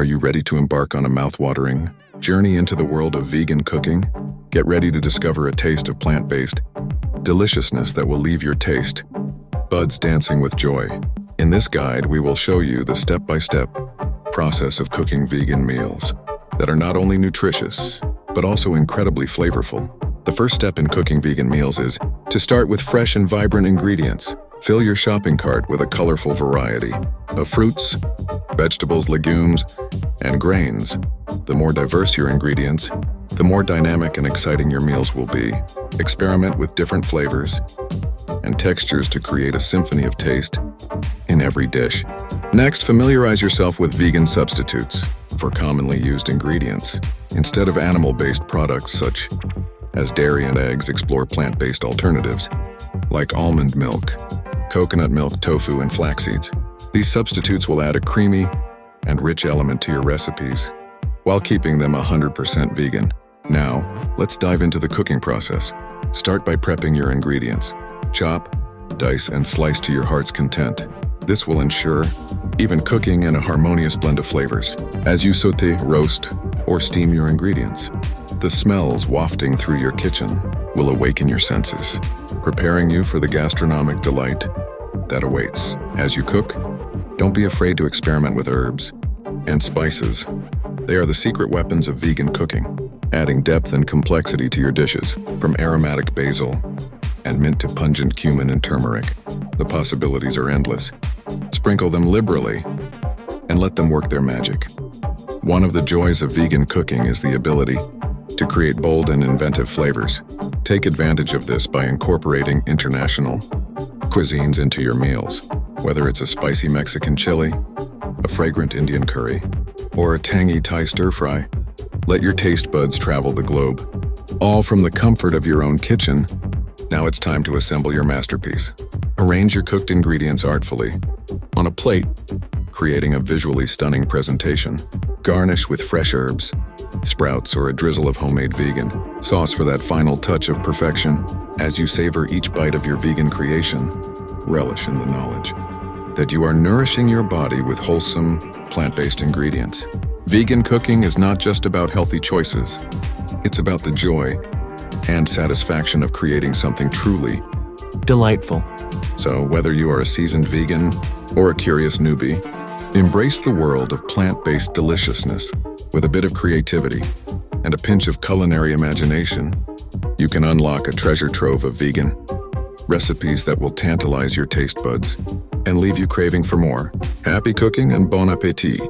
Are you ready to embark on a mouth-watering journey into the world of vegan cooking? Get ready to discover a taste of plant-based deliciousness that will leave your taste buds dancing with joy. In this guide, we will show you the step-by-step process of cooking vegan meals that are not only nutritious, but also incredibly flavorful. The first step in cooking vegan meals is to start with fresh and vibrant ingredients. Fill your shopping cart with a colorful variety of fruits, vegetables, legumes, and grains. The more diverse your ingredients, the more dynamic and exciting your meals will be. Experiment with different flavors and textures to create a symphony of taste in every dish. Next, familiarize yourself with vegan substitutes for commonly used ingredients. Instead of animal-based products such as dairy and eggs, explore plant-based alternatives like almond milk, coconut milk, tofu, and flax seeds. These substitutes will add a creamy and rich element to your recipes while keeping them 100% vegan. Now, let's dive into the cooking process. Start by prepping your ingredients. Chop, dice, and slice to your heart's content. This will ensure even cooking and a harmonious blend of flavors. As you saute, roast, or steam your ingredients, the smells wafting through your kitchen will awaken your senses, preparing you for the gastronomic delight that awaits. As you cook, don't be afraid to experiment with herbs and spices. They are the secret weapons of vegan cooking, adding depth and complexity to your dishes. From aromatic basil and mint to pungent cumin and turmeric, the possibilities are endless. Sprinkle them liberally and let them work their magic. One of the joys of vegan cooking is the ability to create bold and inventive flavors. Take advantage of this by incorporating international cuisines into your meals. Whether it's a spicy Mexican chili, a fragrant Indian curry, or a tangy Thai stir-fry, let your taste buds travel the globe. All from the comfort of your own kitchen. Now it's time to assemble your masterpiece. Arrange your cooked ingredients artfully on a plate, creating a visually stunning presentation. Garnish with fresh herbs, sprouts, or a drizzle of homemade vegan sauce for that final touch of perfection. As you savor each bite of your vegan creation, relish in the knowledge that you are nourishing your body with wholesome, plant-based ingredients. Vegan cooking is not just about healthy choices. It's about the joy and satisfaction of creating something truly delightful. So whether you are a seasoned vegan or a curious newbie, embrace the world of plant-based deliciousness. With a bit of creativity and a pinch of culinary imagination, you can unlock a treasure trove of vegan recipes that will tantalize your taste buds and leave you craving for more. Happy cooking and bon appétit!